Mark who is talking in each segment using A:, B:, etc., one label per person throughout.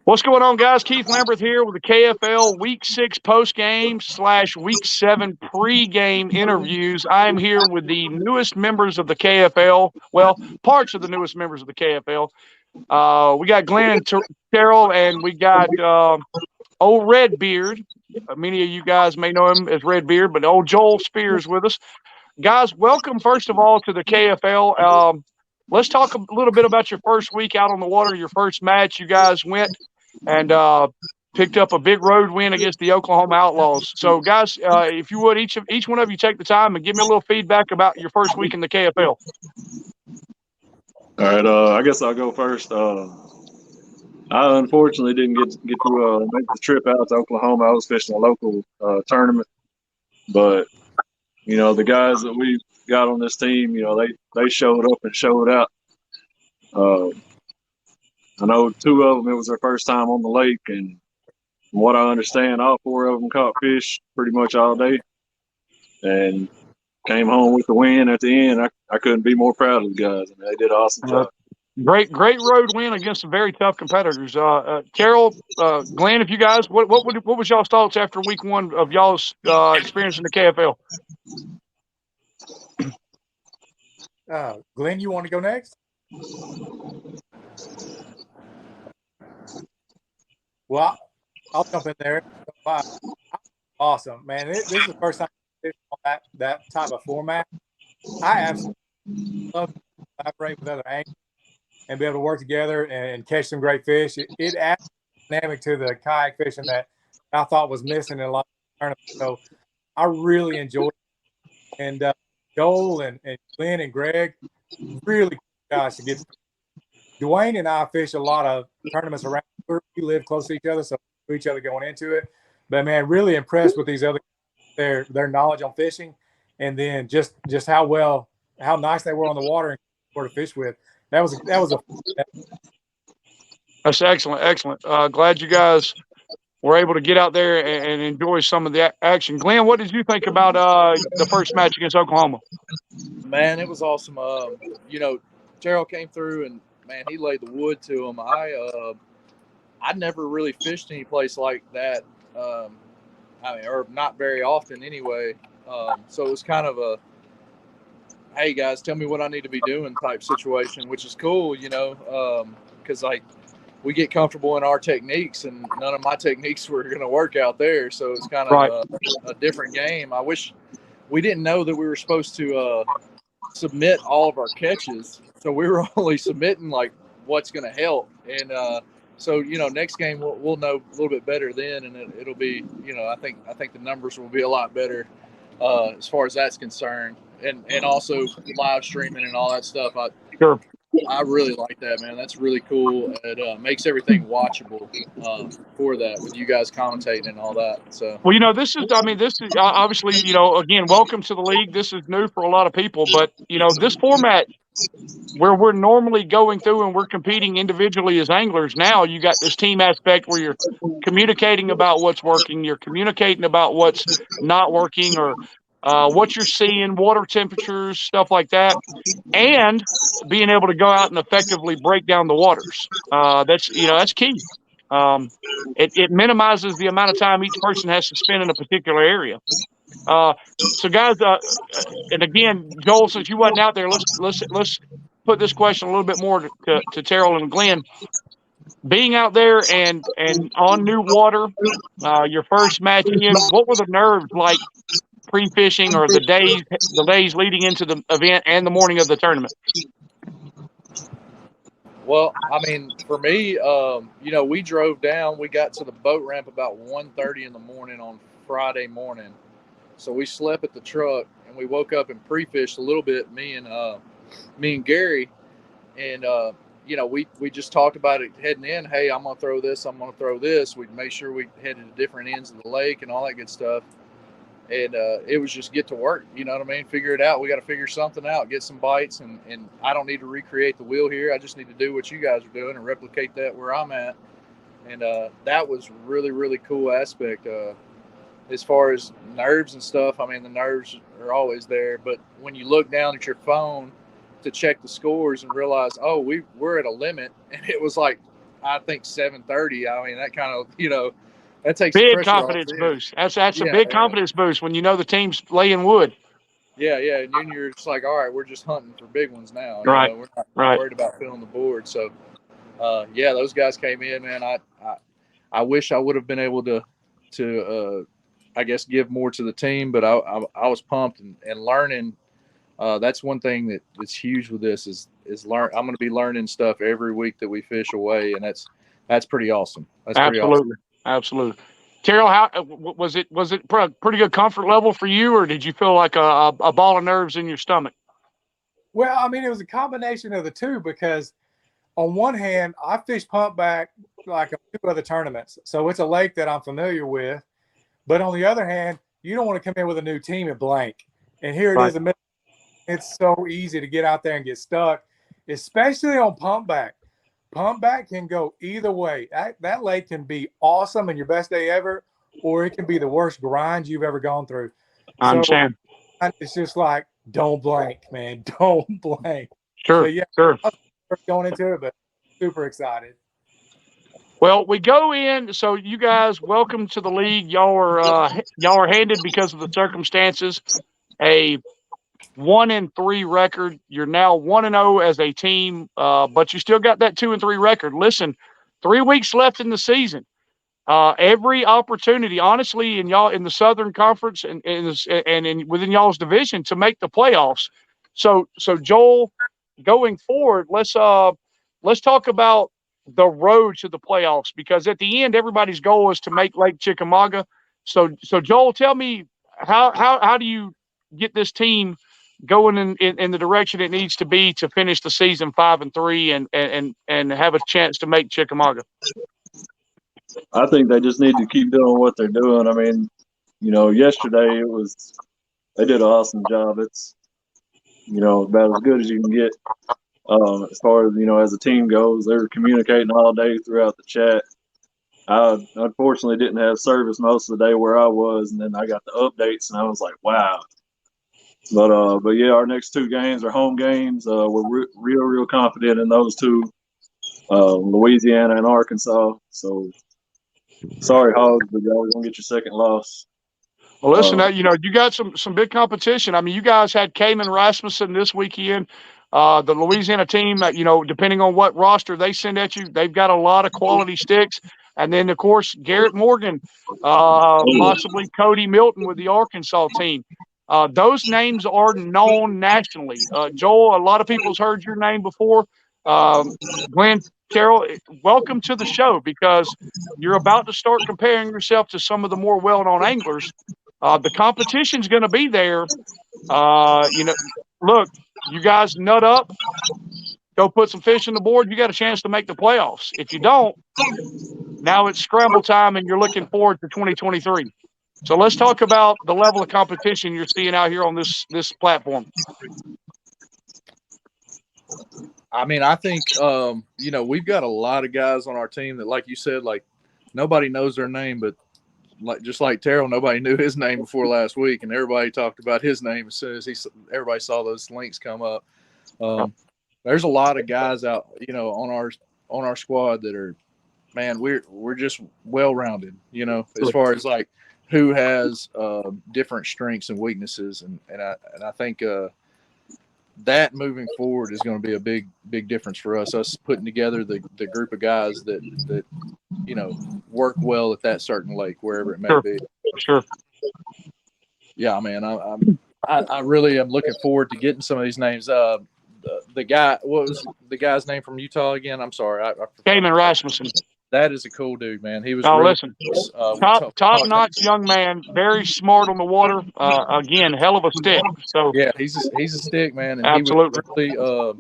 A: What's going on, guys? Keith Lamberth here with the KFL Week 6 post-game / Week 7 pre-game interviews. I'm here with the newest members of the KFL. Well, parts of the newest members of the KFL. We got Glenn and Terrell, and we got old Redbeard. Many of you guys may know him as Redbeard, but old Joel Spears with us. Guys, welcome, first of all, to the KFL. Let's talk a little bit about your first week out on the water, your first match. You guys went and picked up a big road win against the Oklahoma Outlaws. So, guys, if you would, each one of you take the time and give me a little feedback about your first week in the KFL.
B: All right, I guess I'll go first. I unfortunately didn't get to make the trip out to Oklahoma. I was fishing a local tournament, but the guys that we got on this team, they showed up and showed out. I know two of them, it was their first time on the lake, and from what I understand, all four of them caught fish pretty much all day and came home with the win at the end. I couldn't be more proud of the guys. I mean, they did an awesome job.
A: Great road win against some very tough competitors. Carol, Glenn, if you guys, what was y'all's thoughts after week 1 of y'all's experience in the KFL?
C: Glenn, you want to go next? Well, I'll jump in there. Awesome, man. This is the first time I fished on that type of format. I absolutely love to collaborate with other anglers and be able to work together and catch some great fish. It adds dynamic to the kayak fishing that I thought was missing in a lot of tournaments. So I really enjoyed it. And Joel and Glenn and Greg, really cool guys to get. Dwayne and I fish a lot of tournaments around here. We live close to each other, so we know each other going into it. But man, really impressed with these other their knowledge on fishing, and then just how nice they were on the water and for to fish with. That's
A: excellent. Glad you guys were able to get out there and enjoy some of the action. Glenn, what did you think about the first match against Oklahoma?
D: Man, it was awesome. Terrell came through and man, he laid the wood to him. I never really fished any place like that. Or not very often anyway. So it was kind of a, hey guys, tell me what I need to be doing type situation, which is cool, because we get comfortable in our techniques, and none of my techniques were going to work out there. So it's kind of a different game. I wish we didn't know that we were supposed to submit all of our catches. So we were only submitting like what's going to help. And so, next game we'll know a little bit better then, and it'll be, I think the numbers will be a lot better as far as that's concerned. And also live streaming and all that stuff. I really like that, man. That's really cool. It makes everything watchable for that, with you guys commentating and all that. So,
A: well, this is obviously, again, welcome to the league. This is new for a lot of people, but this format where we're normally going through and we're competing individually as anglers, now you got this team aspect where you're communicating about what's working, you're communicating about what's not working, or what you're seeing, water temperatures, stuff like that, and being able to go out and effectively break down the waters. That's key. It minimizes the amount of time each person has to spend in a particular area. So guys, and again, Joel, since you wasn't out there, let's put this question a little bit more to Terrell and Glenn. Being out there and on new water, your first match in, what were the nerves like pre-fishing or the days leading into the event and the morning of the tournament?
D: Well, I mean, for me, we drove down. We got to the boat ramp about 1:30 in the morning on Friday morning. So we slept at the truck and we woke up and pre-fished a little bit, me and Gary. And, we just talked about it heading in. Hey, I'm going to throw this. I'm going to throw this. We made sure we headed to different ends of the lake and all that good stuff. And it was just get to work, you know what I mean? Figure it out. We got to figure something out, get some bites. And I don't need to recreate the wheel here. I just need to do what you guys are doing and replicate that where I'm at. And that was really, really cool aspect. As far as nerves and stuff, I mean, the nerves are always there. But when you look down at your phone to check the scores and realize, oh, we're at a limit. And it was like I think 7:30. I mean, that kind of that takes the
A: Big
D: pressure off
A: confidence
D: then.
A: boost. That's a
D: Yeah,
A: big confidence boost when you know the team's laying wood.
D: Yeah, and then you're just like, all right, we're just hunting for big ones now.
A: Right.
D: We're not
A: Right.
D: worried about filling the board. So, those guys came in, man. I wish I would have been able to I guess give more to the team, but I was pumped and learning. That's one thing that's huge with this is learn. I'm going to be learning stuff every week that we fish away, and that's pretty awesome. That's pretty awesome.
A: Absolutely. Terrell, how was it? Was it pretty good comfort level for you, or did you feel like a ball of nerves in your stomach?
C: Well, I mean, it was a combination of the two because on one hand, I fished pumpback like 2 other tournaments, so it's a lake that I'm familiar with. But on the other hand, you don't want to come in with a new team at blank. And here it is. It's so easy to get out there and get stuck, especially on pumpback. Pumpback can go either way. That lake can be awesome and your best day ever, or it can be the worst grind you've ever gone through.
A: I understand.
C: It's just like, don't blank, man. Don't blank.
A: Sure, sure.
C: Going into it, but super excited.
A: Well, we go in. So you guys, welcome to the league. Y'all are handed because of the circumstances a 1-3 record. You're now 1-0 as a team, but you still got that 2-3 record. Listen, 3 weeks left in the season. Every opportunity, honestly, in the Southern Conference and within y'all's division to make the playoffs. So Joel, going forward, let's talk about the road to the playoffs, because at the end, everybody's goal is to make Lake Chickamauga. So Joel, tell me how do you get this team going in the direction it needs to be to finish the season 5-3 and have a chance to make Chickamauga?
B: I think they just need to keep doing what they're doing. I mean, yesterday they did an awesome job. It's, about as good as you can get. As far as, as a team goes, they were communicating all day throughout the chat. I unfortunately didn't have service most of the day where I was, and then I got the updates, and I was like, wow. But yeah, our next 2 games are home games. We're real confident in those 2, Louisiana and Arkansas. So sorry, Hogs, but y'all are gonna get your second loss.
A: Well, listen, you got some big competition. I mean, you guys had Cayman Rasmussen this weekend. The Louisiana team, depending on what roster they send at you, they've got a lot of quality sticks. And then, of course, Garrett Morgan, possibly Cody Milton with the Arkansas team. Those names are known nationally. Joel, a lot of people's heard your name before. Glenn, Carol, welcome to the show, because you're about to start comparing yourself to some of the more well-known anglers. The competition's going to be there. Look, you guys nut up, go put some fish on the board. You got a chance to make the playoffs. If you don't, now it's scramble time, and you're looking forward to 2023. So let's talk about the level of competition you're seeing out here on this platform.
D: I mean, I think, we've got a lot of guys on our team that, like you said, like nobody knows their name, but just like Terrell, nobody knew his name before last week, and everybody talked about his name as soon as everybody saw those links come up. There's a lot of guys out, on our squad that are, man, we're just well-rounded, as far as like who has different strengths and weaknesses, and I think that moving forward is going to be a big difference for us putting together the group of guys that work well at that certain lake, wherever it may be.
A: Sure.
D: Yeah, man, I really am looking forward to getting some of these names. The guy, what was the guy's name from Utah again? I'm sorry.
A: Cayman Rasmussen.
D: That is a cool dude, man. He was
A: listen, top-notch young man, very smart on the water. Again, hell of a stick. So
D: yeah, he's a stick, man. And
A: absolutely.
D: He was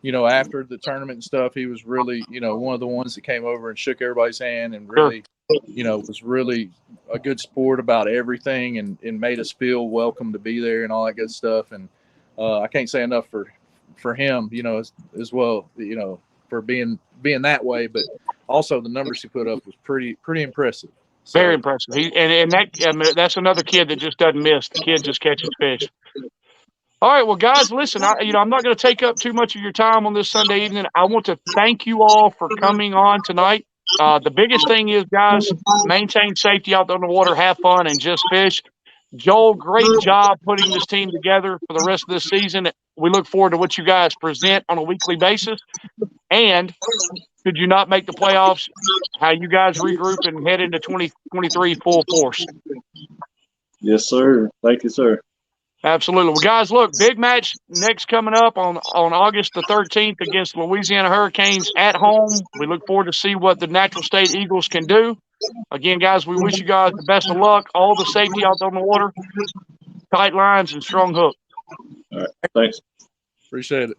D: really, after the tournament and stuff, he was really, one of the ones that came over and shook everybody's hand and really, was really a good sport about everything and made us feel welcome to be there and all that good stuff. And I can't say enough for him, as well, for being that way, but also the numbers he put up was pretty impressive. So,
A: very impressive. That's another kid that just doesn't miss. The kid just catches fish. All right, well, guys, listen. I'm not going to take up too much of your time on this Sunday evening. I want to thank you all for coming on tonight. The biggest thing is, guys, maintain safety out there on the water, have fun, and just fish. Joel, great job putting this team together for the rest of this season. We look forward to what you guys present on a weekly basis. And should you not make the playoffs, how you guys regroup and head into 2023 full force.
B: Yes, sir. Thank you, sir.
A: Absolutely. Well, guys, look, big match next coming up on August the 13th against Louisiana Hurricanes at home. We look forward to see what the Natural State Eagles can do. Again, guys, we wish you guys the best of luck, all the safety out there on the water, tight lines, and strong hook.
B: All right. Thanks.
D: Appreciate it.